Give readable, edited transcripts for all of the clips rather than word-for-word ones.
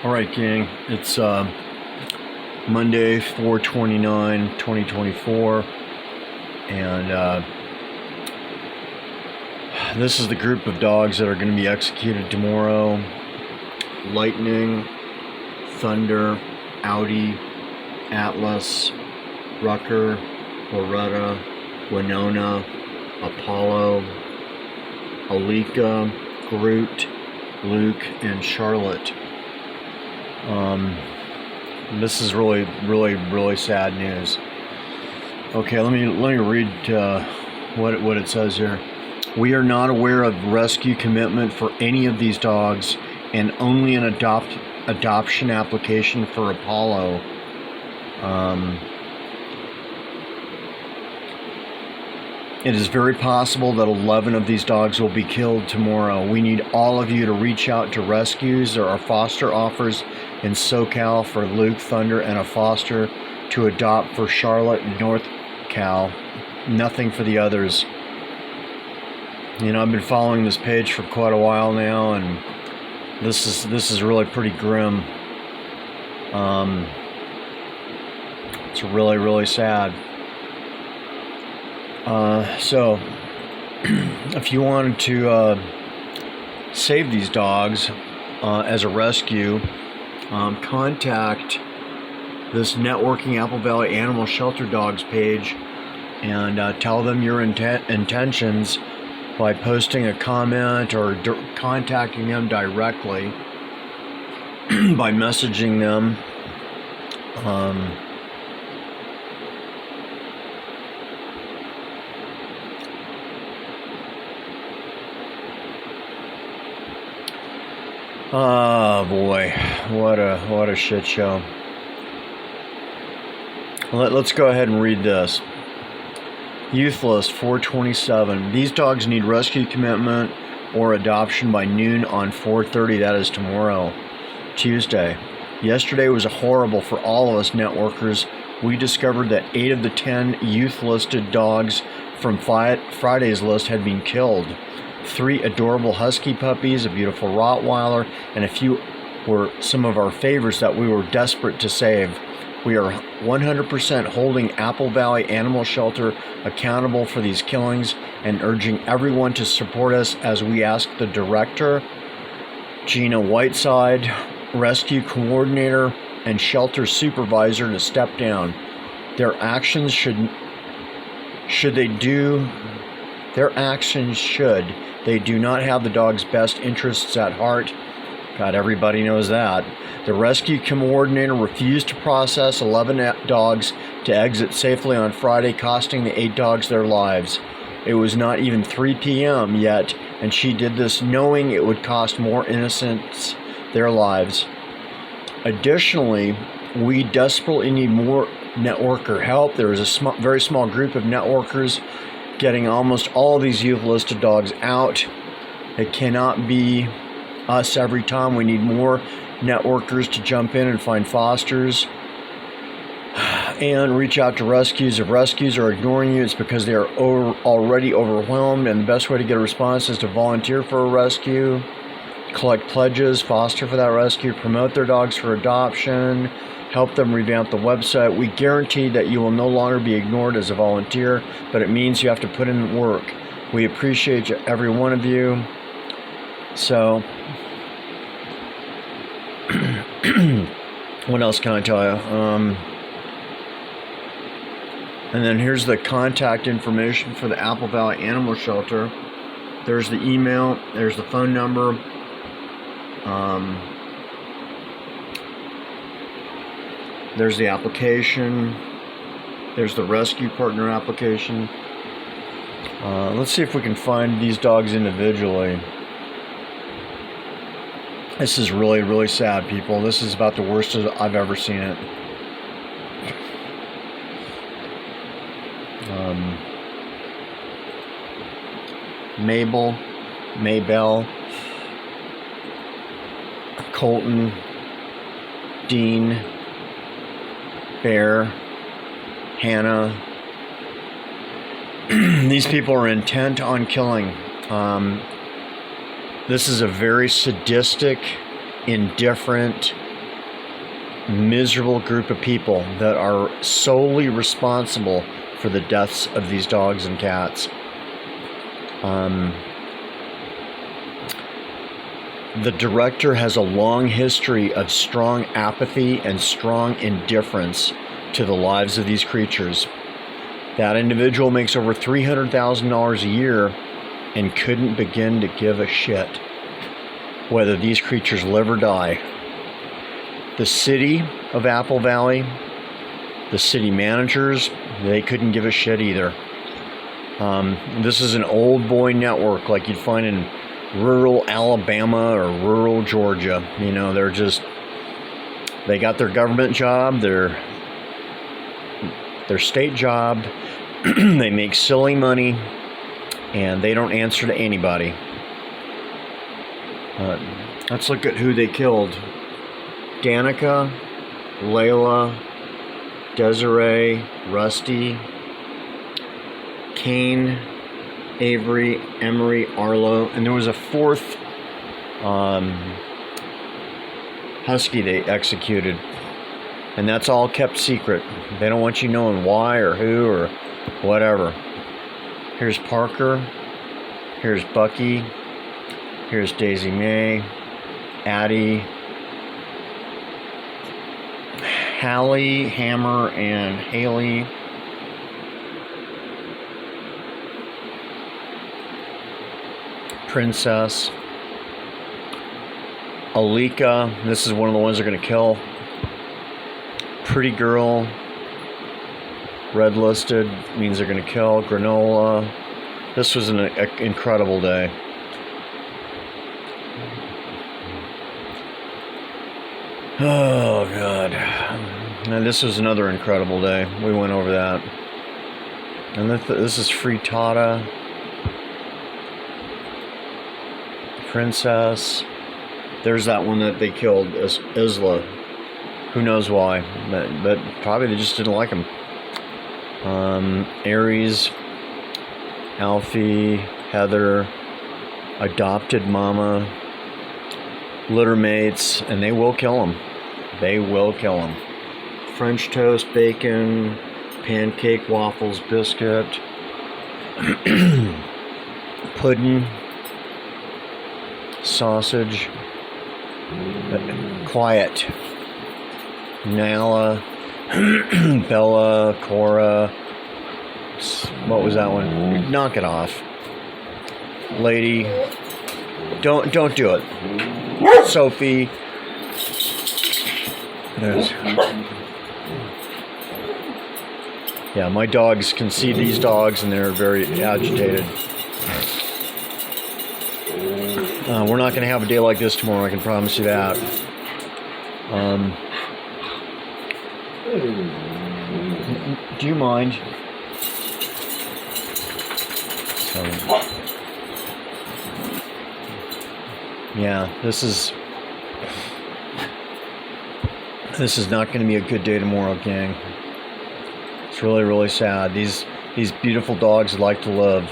Alright, gang, it's Monday, 4/29/2024, and this is the group of dogs that are going to be executed tomorrow. Lightning, Thunder, Audi, Atlas, Rucker, Loretta, Winona, Apollo, Alika, Groot, Luke, and Charlotte. This is really sad news. Okay, let me read what it says here. We are not aware of rescue commitment for any of these dogs, and only an adoption application for Apollo. It is very possible that 11 of these dogs will be killed tomorrow. We need all of you to reach out to rescues. There are foster offers in SoCal for Luke, Thunder, and a foster to adopt for Charlotte and NorCal. Nothing for the others. You know, I've been following this page for quite a while now, and this is really pretty grim. It's really sad. So, if you wanted to save these dogs as a rescue, contact this Networking Apple Valley Animal Shelter Dogs page and tell them your intentions by posting a comment or contacting them directly by messaging them. Oh boy, what a shit show. Let's go ahead and read this. Youth list 427. These dogs need rescue commitment or adoption by noon on 4/30. That is tomorrow, Tuesday. Yesterday was horrible for all of us networkers. We discovered that 8 of the 10 youth listed dogs from Friday's list had been killed. 3 adorable husky puppies, a beautiful Rottweiler, and a few were some of our favorites that we were desperate to save. We are 100% holding Apple Valley Animal Shelter accountable for these killings and urging everyone to support us as we ask the director, Gina Whiteside, rescue coordinator, and shelter supervisor to step down. Their actions should they do not have the dog's best interests at heart. God, everybody knows that. The rescue coordinator refused to process 11 dogs to exit safely on Friday, costing the 8 dogs their lives. It was not even 3 p.m. yet, and she did this knowing it would cost more innocents their lives. Additionally, we desperately need more networker help. There is a very small group of networkers getting almost all these youth listed dogs out. It cannot be us every time. We need more networkers to jump in and find fosters and reach out to rescues. If rescues are ignoring you, it's because they are already overwhelmed, and the best way to get a response is to volunteer for a rescue, collect pledges, foster for that rescue, promote their dogs for adoption, help them revamp the website. We guarantee that you will no longer be ignored as a volunteer, but it means you have to put in work. We appreciate every one of you. So, what else can I tell you? And then here's the contact information for the Apple Valley Animal Shelter. There's the email, there's the phone number. There's the application. There's the rescue partner application. Let's see if we can find these dogs individually. This is really sad, people. This is about the worst I've ever seen it. Maybell, Colton, Dean, Bear, Hannah. These people are intent on killing. This is a very sadistic, indifferent, miserable group of people that are solely responsible for the deaths of these dogs and cats. The director has a long history of strong apathy and strong indifference to the lives of these creatures. That individual makes over $300,000 a year and couldn't begin to give a shit whether these creatures live or die. The city of Apple Valley, the city managers, they couldn't give a shit either. This is an old boy network like you'd find in rural Alabama or rural Georgia. You know, they got their government job, their state job, they make silly money, and they don't answer to anybody. Let's look at who they killed. Danica, Layla, Desiree, Rusty, Kane, Avery, Emery, Arlo, and there was a fourth husky they executed, and that's all kept secret. They don't want you knowing why or who or whatever. Here's Parker, here's Bucky, here's Daisy Mae, Addie, Hallie, Hammer, and Haley. Princess. Alika, this is one of the ones they're going to kill. Pretty Girl. Red listed means they're going to kill. Granola. This was an incredible day. Oh, God. And this was another incredible day. We went over that. And this is Frittata. Princess. There's that one that they killed, Isla. Who knows why? But probably they just didn't like him. Aries, Alfie, Heather, Adopted Mama, litter mates, and they will kill him. They will kill him. French toast, bacon, pancake, waffles, biscuit, pudding, sausage, quiet, Nala, Bella, Cora, what was that one? Knock it off. Lady, don't do it. Sophie, yeah, my dogs can see these dogs and they're very agitated. We're not going to have a day like this tomorrow, I can promise you that. Do you mind? Yeah, this is not going to be a good day tomorrow, gang. It's really, really sad. These beautiful dogs would like to live.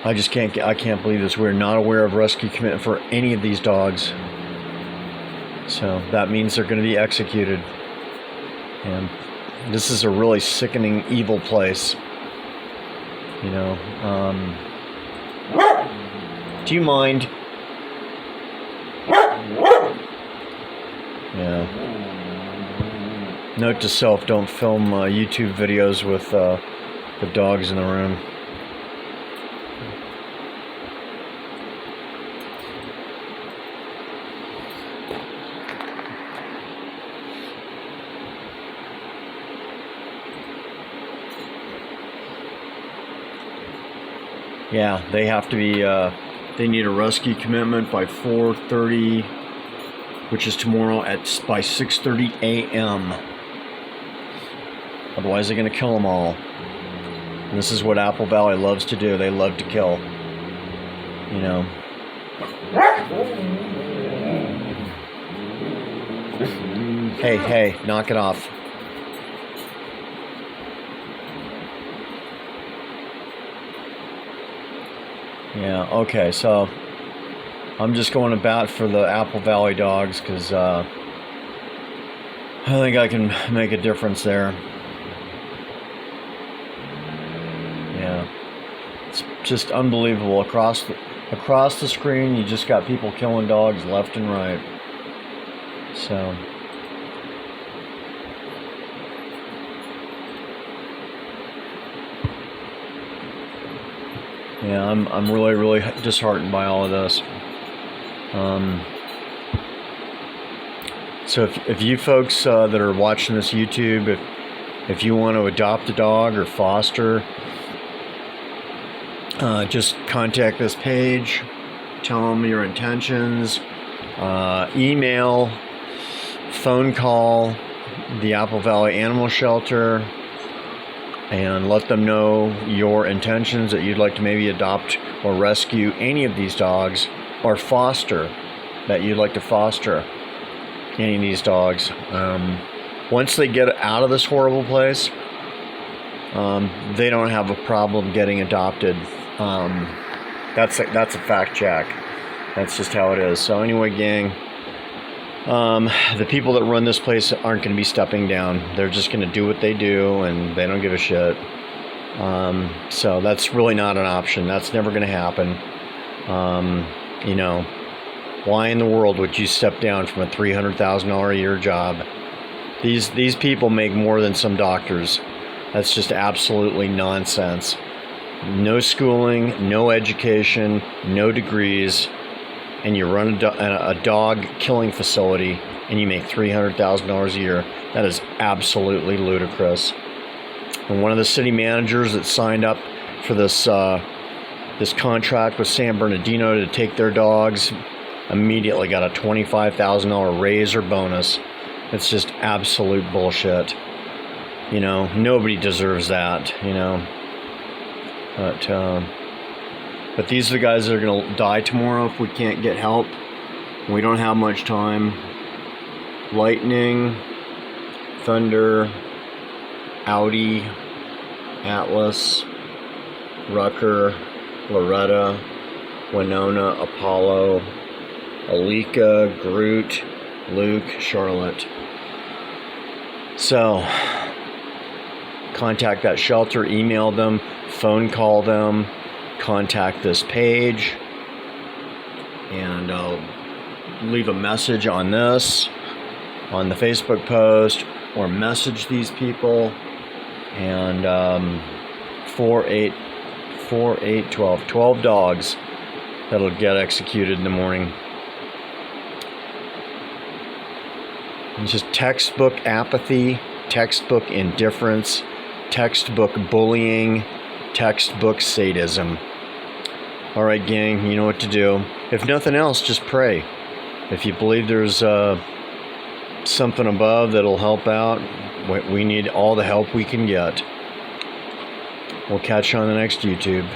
I can't believe this. We're not aware of rescue commitment for any of these dogs. So that means they're going to be executed. And this is a really sickening, evil place. You know, do you mind? Yeah. Note to self, don't film YouTube videos with the dogs in the room. Yeah, they have to be, they need a rescue commitment by 4:30, which is tomorrow by 6:30 a.m. Otherwise they're going to kill them all. And this is what Apple Valley loves to do. They love to kill. You know. Hey, knock it off. Yeah, okay, so I'm just going to bat for the Apple Valley dogs because I think I can make a difference there. Yeah, it's just unbelievable. Across the screen, you just got people killing dogs left and right. So. Yeah, I'm really disheartened by all of this. So if you folks that are watching this YouTube, if you want to adopt a dog or foster, just contact this page, tell them your intentions, email, phone call the Apple Valley Animal Shelter, and let them know your intentions, that you'd like to maybe adopt or rescue any of these dogs, or foster, that you'd like to foster any of these dogs. Once they get out of this horrible place, they don't have a problem getting adopted. That's a fact check. That's just how it is. So anyway, gang, the people that run this place aren't going to be stepping down. They're just going to do what they do, and they don't give a shit. So that's really not an option. That's never going to happen. You know, why in the world would you step down from a $300,000 a year job? These people make more than some doctors. That's just absolutely nonsense. No schooling, no education, no degrees, and you run a dog killing facility and you make $300,000 a year. That is absolutely ludicrous. And one of the city managers that signed up for this contract with San Bernardino to take their dogs immediately got a $25,000 raise or bonus. It's just absolute bullshit. You know, nobody deserves that, you know. But these are the guys that are going to die tomorrow if we can't get help. We don't have much time. Lightning, Thunder, Audi, Atlas, Rucker, Loretta, Winona, Apollo, Alika, Groot, Luke, Charlotte. So, contact that shelter, email them, phone call them, contact this page, and leave a message on this, on the Facebook post, or message these people, and 12 dogs that'll get executed in the morning. It's just textbook apathy, textbook indifference, textbook bullying, textbook sadism. All right, gang, you know what to do. If nothing else, just pray. If you believe there's something above that'll help out, we need all the help we can get. We'll catch you on the next YouTube.